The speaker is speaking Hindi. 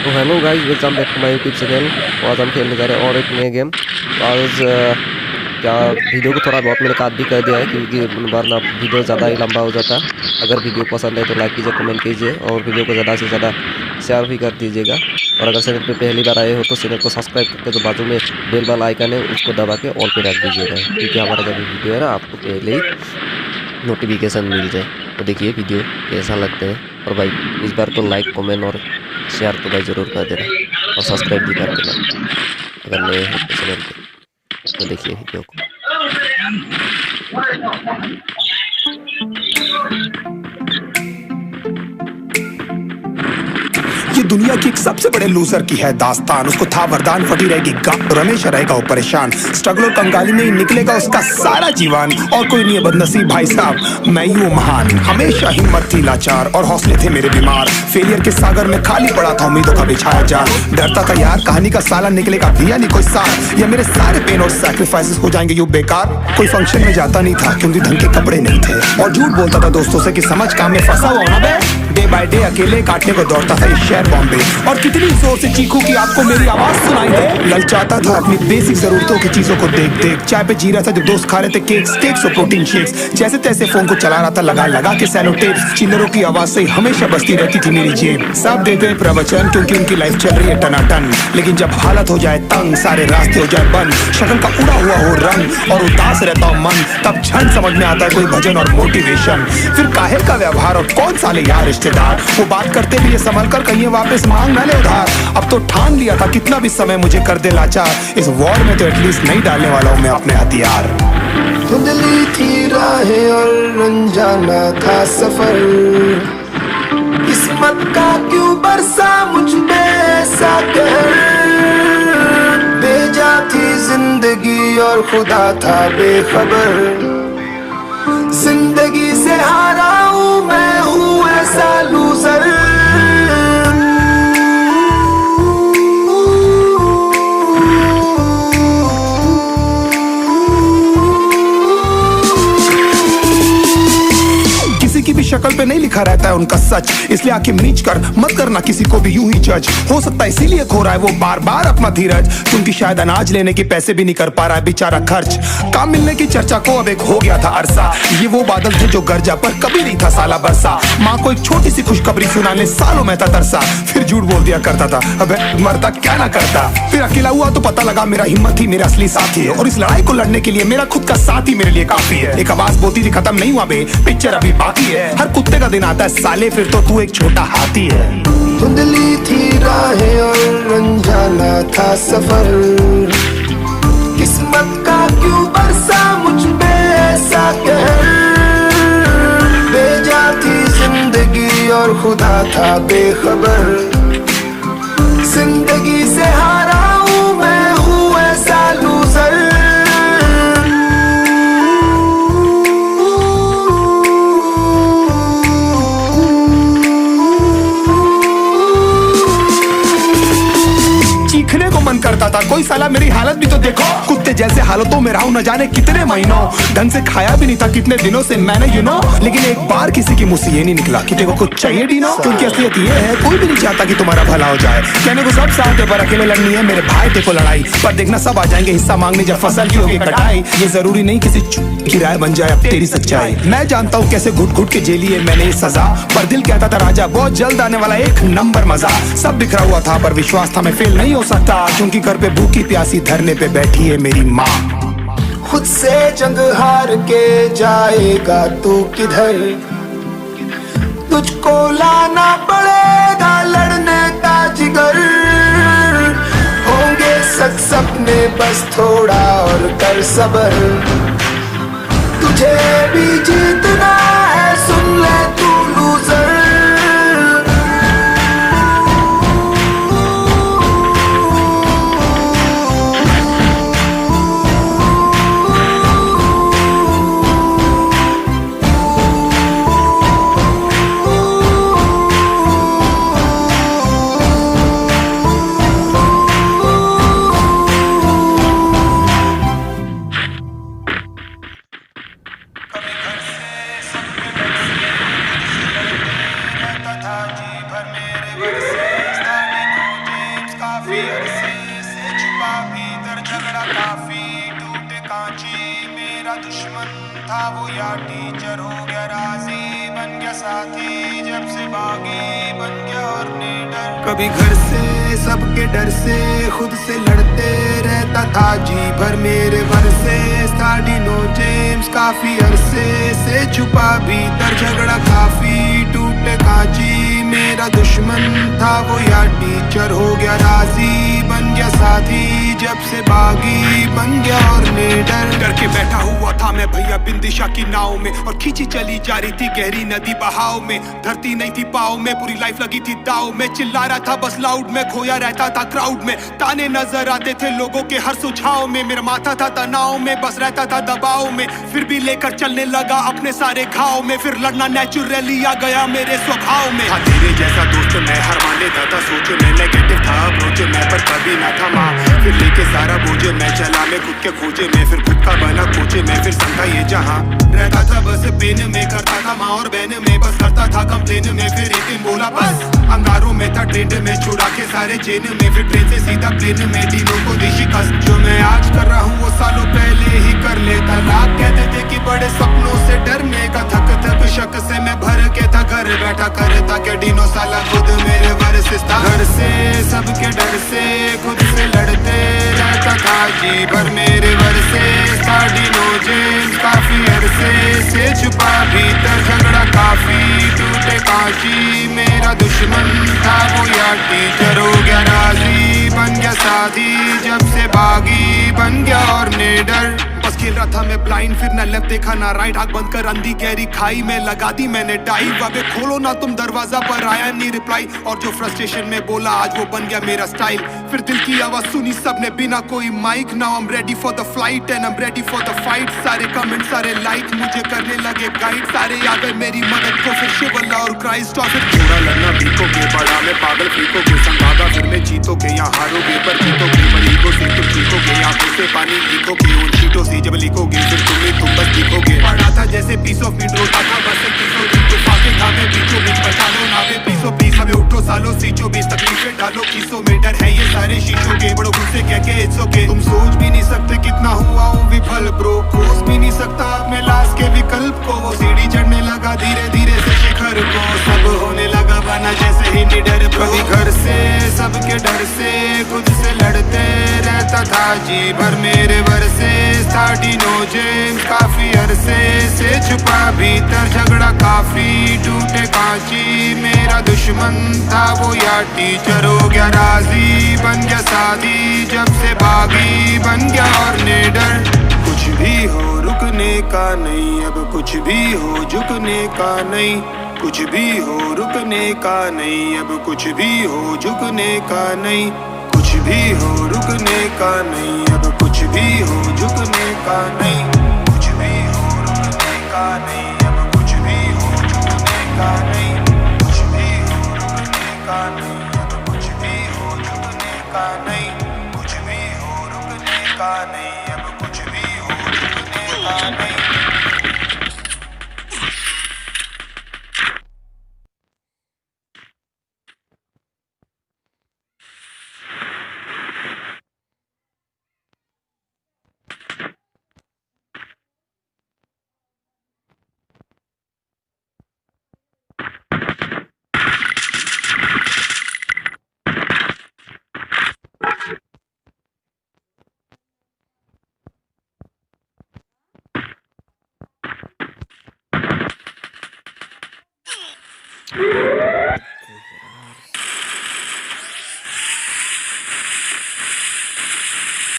तो hello guys, welcome back to my YouTube channel. तो आज हम खेलने जा रहे हैं और एक नए गेम। तो आज क्या वीडियो को थोड़ा बहुत मैंने काट भी कर दिया है, क्योंकि वरना वीडियो ज़्यादा ही लंबा हो जाता। अगर वीडियो पसंद है तो लाइक कीजिए, कमेंट कीजिए और वीडियो को ज़्यादा से ज़्यादा शेयर भी कर दीजिएगा। और अगर चैनल पे पहली बार आए हो तो चैनल को सब्सक्राइब करके जो बाजू में बेल वाला आइकन है उसको दबा के ऑल पे रख दीजिएगा, क्योंकि हमारा जब भी वीडियो है ना आपको पहले ही नोटिफिकेशन मिल जाए। तो देखिए वीडियो कैसा लगता है। और भाई इस बार तो लाइक कमेंट और शेयर तो भाई ज़रूर कर देना और सब्सक्राइब भी कर देना अगर नए हो तो चैनल पे। तो देखिए वीडियो को। ये दुनिया की एक सबसे बड़े लूजर की है दास्तान। उसको था वरदान, फटी रहेगी गांड, हमेशा रहेगा वो परेशान। स्ट्रगल और कंगाली में ही निकलेगा उसका सारा जीवन। और कोई नहीं है बदनसीब भाई साहब, मैं ही हूँ महान। हमेशा हिम्मत थी लाचार और हौसले थे मेरे बीमार। फेलियर के सागर में खाली पड़ा था उम्मीदों का बिछाया जाल। डरता था यार कहानी का साला निकलेगा भैया नहीं कोई सार, या मेरे सारे पेन और सैक्रिफाइसेस हो जाएंगे यूं बेकार। कोई फंक्शन में जाता नहीं था क्योंकि ढंग के कपड़े नहीं थे, और झूठ बोलता था दोस्तों से कि समझ काम में फंसा हुआ ना बे। डे बाय डे अकेले काटने को दौड़ता था ये शहर बॉम्बे। और कितनी जोर से चीखूं कि आपको मेरी आवाज सुनाई दे। ललचाता था अपनी बेसिक जरूरतों की चीजों को देख देख। चाय पे जी रहा था जब दोस्त खा रहे थे केक्स केक्स और प्रोटीन शेक्स। जैसे तैसे फोन को चला रहा था लगा लगा के सैलो टेप्स। चिल्लरों की आवाज से हमेशा बजती रहती थी मेरी जेब। सब देते हैं प्रवचन क्योंकि उनकी लाइफ चल रही है टनाटन, लेकिन जब हालत हो जाए तंग, सारे रास्ते हो जाए बंद, शक्ल का उड़ा हुआ हो रंग और उदास रहता हो मन, तब झन समझ में आता है कोई भजन और मोटिवेशन। फिर काहे का व्यवहार और कौन साले यार रिश्तेदार, वो बात करते भी ये संभल कर कहीं वापस मांग ना ले उधार। अब तो ठान लिया था कितना भी समय मुझे कर दे लाचार, इस वॉर में तो एटलीस्ट नहीं डालने वाला हूँ मैं अपने हथियार। धुंधली थी राहें और अनजाना था सफर, किस्मत का क्यों बरसा मुझ पे ऐसा कहर। बेजा थी जिंदगी और खुदा था बेखबर, जिंदगी से हारा हूँ मैं हूँ ऐसा लूजर। की भी शक्ल पे नहीं लिखा रहता है उनका सच, इसलिए आंखें मीच कर मत करना किसी को भी यूं ही जज। हो सकता है इसीलिए खो रहा है वो बार बार अपना धीरज, क्योंकि शायद अनाज लेने के पैसे भी नहीं कर पा रहा है बेचारा खर्च। काम मिलने की चर्चा को अब एक हो गया था अरसा, ये वो बादल थे जो गरजा पर कभी नहीं था साला बरसा। माँ को एक छोटी सी खुशखबरी सुनाने सालों में था तरसा, फिर झूठ बोल दिया करता था अबे मरता क्या ना करता। फिर अकेला हुआ तो पता लगा मेरा हिम्मत ही मेरा असली साथी है, और इस लड़ाई को लड़ने के लिए मेरा खुद का साथ ही मेरे लिए काफी है। एक आवाज बोलती थी खत्म नहीं हुआ बे, पिक्चर अभी बाकी है। हर कुत्ते का दिन आता है साले, फिर तो तू एक छोटा हाथी है। धुंधली थी राहें और अनजाना था सफर, किस्मत का क्यों बरसा मुझ पे ऐसा कहर। बेजा थी जिंदगी और खुदा था बेखबर, जिंदगी से हारा हूँ मैं हूँ ऐसा लूजर। चीखने को मन करता था कोई साला मेरी हालत भी तो देखो। कुत्ते जैसे हालतों में रहा हूं न जाने कितने महीनों, ढंग से खाया भी नहीं था कितने दिनों से मैंने लेकिन एक बार किसी की मुंह से ये नहीं निकला कि तेरे को कुछ चाहिए डीनो। क्योंकि असलियत ये है कोई भी नहीं चाहता कि तुम्हारा भला हो जाए। कहने को सब साथ है पर अकेले लड़नी है मेरे भाई देखो लड़ाई, पर देखना सब आ जाएंगे हिस्सा मांगने जब फसल की होगी कटाई। ये जरूरी नहीं किसी की राय बन जाए अब तेरी सच्चाई। मैं जानता हूँ कैसे घुट घुट के जेली है मैंने ये सजा, पर दिल कहता था राजा बहुत जल्द आने वाला एक नंबर मजा। सब बिखरा हुआ था पर विश्वास था मैं फेल नहीं हो सकता, क्योंकि घर पे भूखी प्यासी धरने पे बैठी है मेरी माँ। खुद से जंग हार के जाएगा तू किधर, तुझको लाना पड़ेगा लड़ने का जिगर। होंगे सच सपने बस थोड़ा और कर सबर, तुझे भी जीतना है सुन ले तू लूजर। था वो या टीचर हो गया राजी, बन गया साथी जब से बागी बन गया और निडर। कभी घर से सबके डर से खुद से लड़ते रहता था जी भर मेरे वर्से, स्टाडिनो जेम्स काफी अरसे से छुपा भीतर झगड़ा काफी टूटे कांची, मेरा दुश्मन था वो या टीचर हो गया राजी, बन गया साथी जब से बागी बन गया और निडर। डर के बैठा हुआ था मैं भैया बिन दिशा की नाव में, और खींची चली जा रही थी गहरी नदी बहाव में, धरती नहीं थी पाव में, पूरी लाइफ लगी थी दाव में, चिल्ला रहा था बस लाउड में, खोया रहता था क्राउड में, ताने नजर आते थे लोगों के हर सुझाव में, मेरा माथा था तनाव में, बस रहता था दबाव में, फिर भी लेकर चलने लगा अपने सारे घाव में, फिर लड़ना नेचुरली आ गया मेरे स्वभाव में। हाँ तेरे जैसा दोस्त मैं हर मान लेता था, सोच में नेगेटिव था अप्रोच मैं पर कभी ना था माँ, फिर लेके सारा बोझ मैं चला मैं खुद के खोजे में, फिर खुद का बना कोचे में, फिर समझा ये जहाँ रहता था बस पेन में, करता था माँ और बहन में, बस करता था कंप्लेन में, फिर एक दिन बोला बस अंगारों में था ट्रेंड में, छुड़ा के सारे चेन में, फिर ट्रेन से सीधा प्लेन में, दिनों को दी शिकस्त जो मैं आज कर रहा हूँ वो सालों पहले ही कर लेता। लोग कहते थे कि बड़े सपनों से डरने का, थक थक शक से मैं भर के था घर बैठा करता क्या डिनो साला खुद मेरे वर्सेस था, घर से सबके डर से खुद से लड़ते रहता था जी भर मेरे वर्सेस था, डिनो जेम्स काफी अरसे से छुपा भीतर झगड़ा काफी टूटे कांची, मेरा दुश्मन था वो या टीचर हो गया राजी, बन गया साथी जब से बागी बन गया और निडर। बस खेल रहा था मैं ब्लाइंड, फिर ना लेफ्ट देखा ना राइट, आंख बंद कर अंधी गहरी खाई में लगा दी मैंने डाइव, अबे खोलो ना तुम दरवाजा पर आया नहीं रिप्लाई, और जो फ्रस्ट्रेशन में बोला आज वो बन गया मेरा स्टाइल, फिर दिल की आवाज सुनी सबने बिना कोई mic, now I am ready for the flight and I am ready for the fight, सारे कमेंट सारे लाइक मुझे करने लगे गाइड, सारे आ गए मेरी मदद को, फिर शिवल्ला और क्राइस्ट, और फिर थोड़ा लड़ना बीतोगे बड़ा में पागल फीकोगे, संभागा फिर में जीतोगे या हारोगे पर जीतोगे, पर ईगो से तुम जीतोगे, आंखों से पानी लीकोगे, उन चीटों से जब लिखोगे फिर तुम बस लिखोगे, पढ़ा था जैसे पीस ऑफ मीट रोता था बस एक पीसो दिन तो फाके खावे बीचों बीच बचा लो नावे पीसो पीस, हमें उठो सालो सीचो बीच तकलीफें डालो किसो में, डर है ये सारे शीशों के, बड़ों गुस्से कह के इट्स ओके, तुम सोच भी नहीं सकते कितना हुआ हूँ विफल ब्रो, खोज भी नहीं सकता अपने लाश के विकल्प को, वो सीढ़ी चढ़ने लगा धीरे धीरे से शिखर को, सब होने लगा बना जैसे ही निडर, कभी घर से सबके डर से खुद से लड़ते रहता था जी भर मेरे वर्सेस था, डिनो जेम्स काफी अरसे से छुपा भीतर झगड़ा काफी टूटे कांची, मेरा दुश्मन था वो या टीचर हो गया राजी, बन गया साथी जब से बागी बन गया और निडर। कुछ भी हो रुकने का नहीं, अब कुछ भी हो झुकने का नहीं, कुछ भी हो रुकने का नहीं, अब कुछ भी हो झुकने का नहीं, कुछ भी हो रुकने का नहीं, अब कुछ भी हो झुकने का नहीं, कुछ भी हो रुकने का नहीं, अब कुछ भी हो झुकने का नहीं, कुछ भी हो रुकने का नहीं, अब कुछ भी हो झुकने का नहीं, कुछ भी हो रुकने का नहीं, अब कुछ भी हो झुकने का नहीं।